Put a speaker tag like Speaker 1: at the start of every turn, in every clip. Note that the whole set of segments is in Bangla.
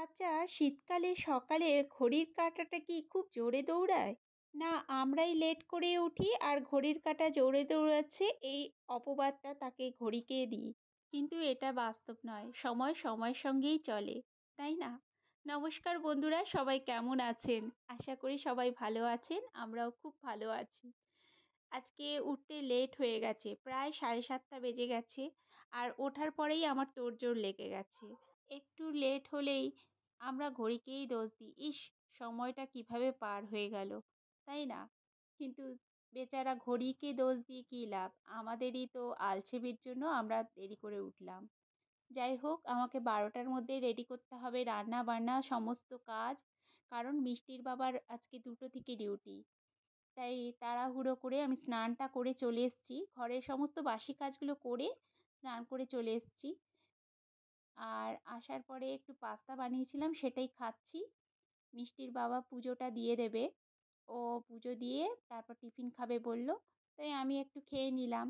Speaker 1: আচ্ছা, শীতকালে সকালে ঘড়ির কাঁটাটা কি খুব জোরে দৌড়ায়? না আমরাই লেট করে উঠি আর ঘড়ির কাঁটা জোরে দৌড়াচ্ছে এই অপবাদটা তাকে ঘড়িকে দিই। কিন্তু এটা বাস্তব নয়। সময় সময়ের সঙ্গেই চলে, তাই না? নমস্কার বন্ধুরা, সবাই কেমন আছেন? আশা করি সবাই ভালো আছেন। আমরাও খুব ভালো আছি। আজকে উঠতে লেট হয়ে গেছে। প্রায় 7:30 বেজে গেছে। আর ওঠার পরেই আমার তোড়জোড় লেগে গেছে। একটু লেট হলেই আমরা ঘড়িকেই দোষ দিই। ইস! সময়টা কিভাবে পার হয়ে গেল, তাই না? কিন্তু বেচারা ঘড়িকে দোষ দিয়ে কী লাভ? আমাদেরই তো আলসেমির জন্য আমরা দেরি করে উঠলাম। যাই হোক, আমাকে 12টার মধ্যে রেডি করতে হবে রান্না-বান্না সমস্ত কাজ। কারণ মিষ্টির বাবার আজকে 2টো থেকে ডিউটি। তাই তাড়াহুড়ো করে আমি স্নানটা করে চলে এসেছি। ঘরের সমস্ত বাসি কাজগুলো করে স্নান করে চলে এসেছি। আর আসার পরে একটু পাস্তা বানিয়েছিলাম, সেটাই খাচ্ছি। মিষ্টির বাবা পুজোটা দিয়ে দেবে। ও পুজো দিয়ে তারপর টিফিন খাবে বলল। তাই আমি একটু খেয়ে নিলাম।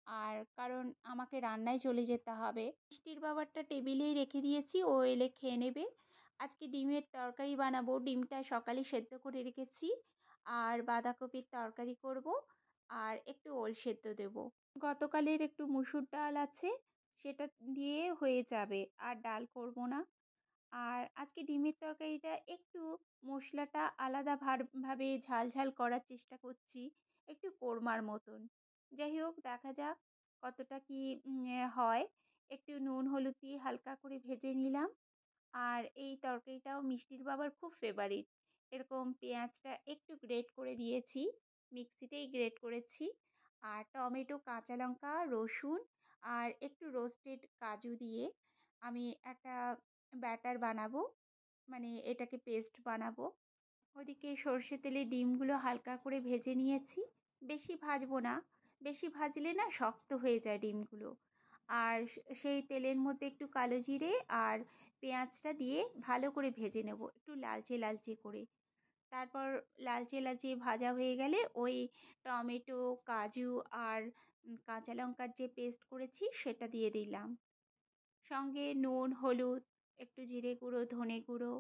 Speaker 1: আর কারণ আমাকে রান্নায় চলে যেতে হবে। মিষ্টির বাবারটা টেবিলেই রেখে দিয়েছি, ও এলে খেয়ে নেবে। আজকে ডিমের তরকারি বানাবো। ডিমটা সকালে সেদ্ধ করে রেখেছি। আর বাঁধাকপির তরকারি করব। আর একটু ওল সেদ্ধ দেব। গতকালের একটু মুসুর ডাল আছে, সেটা দিয়ে হয়ে যাবে। আর ডাল করব না। আর আজকে ডিমের তরকারিটা একটু মশলাটা আলাদা ভাবে ঝাল ঝাল করার চেষ্টা করছি, একটু কোরমার মতন। যাই হোক, দেখা যাক কতটা কি হয়। একটু নুন হলুদ দিয়ে হালকা করে ভেজে নিলাম। আর এই তরকারিটাও মিষ্টির বাবার খুব ফেভারিট। এরকম পেঁয়াজটা একটু গ্রেট করে দিয়েছি, মিক্সিতেই গ্রেট করেছি। আর টমেটো, কাঁচা লঙ্কা, রসুন আর একটু রোস্টেড কাজু দিয়ে আমি একটা ব্যাটার বানাবো, মানে এটাকে পেস্ট বানাবো। ওদিকে সর্ষে তেলে ডিমগুলো হালকা করে ভেজে নিয়েছি। বেশি ভাজবো না, বেশি ভাজলে না শক্ত হয়ে যায় ডিমগুলো। আর সেই তেলের মধ্যে একটু কালো জিরে আর পেঁয়াজটা দিয়ে ভালো করে ভেজে নেব, একটু লালচে লালচে করে। তারপর লালচে লালচে ভাজা হয়ে গেলে ওই টমেটো, কাজু আর কাঁচা লঙ্কার যে পেস্ট করেছি সেটা দিয়ে দিলাম। সঙ্গে নুন, হলুদ, একটু জিরে গুঁড়ো, ধনে গুঁড়ো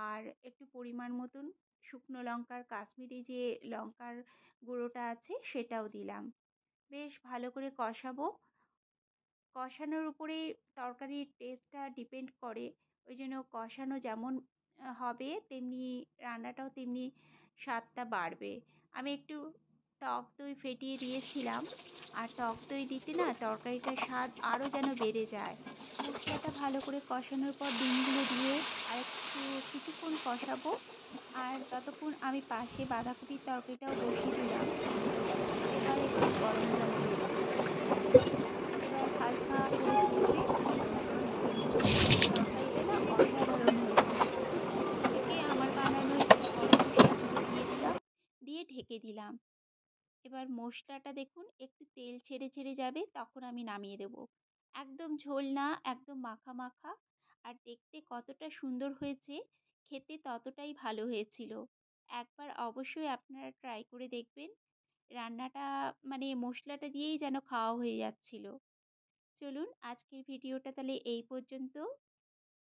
Speaker 1: আর একটু পরিমাণ মতন শুকনো লঙ্কার কাশ্মীরি যে লঙ্কার গুঁড়োটা আছে সেটাও দিলাম। বেশ ভালো করে কষাবো। কষানোর উপরেই তরকারির টেস্টটা ডিপেন্ড করে। ওই জন্য কষানো যেমন হবে তেমনি রান্নাটাও তেমনি স্বাদটা বাড়বে। আমি একটু টক দই ফেটিয়ে দিয়েছিলাম। আর টক দই দিতে না তরকারিটার স্বাদ আরও যেন বেড়ে যায়। মশলাটা ভালো করে কষানোর পর ডিমগুলো দিয়ে আরেকটু কিছুক্ষণ কষাবো। আর ততক্ষণ আমি পাশে বাঁধাকপির তরকারিটাও বসিয়ে দিলাম। এবার একটু গরম জল দিয়ে দেবো। এবার হালকা করে ফুটবে। তরকারিটা না অসাধারণ হয়েছিল। এদিকে আমার বানানো একটু কত সেদ্ধ দিয়ে দিলাম, দিয়ে ঢেকে দিলাম। এবার মশলাটা দেখুন একটু তেল ছেড়ে ছেড়ে যাবে, তখন আমি নামিয়ে দেব। একদম ঝোল না, একদম মাখা মাখা। আর দেখতে কতটা সুন্দর হয়েছে, খেতে ততটাই ভালো হয়েছিল। একবার অবশ্যই আপনারা ট্রাই করে দেখবেন। রান্নাটা মানে মশলাটা দিয়েই যেন খাওয়া হয়ে যাচ্ছিল। চলুন আজকের ভিডিওটা তাহলে এই পর্যন্ত।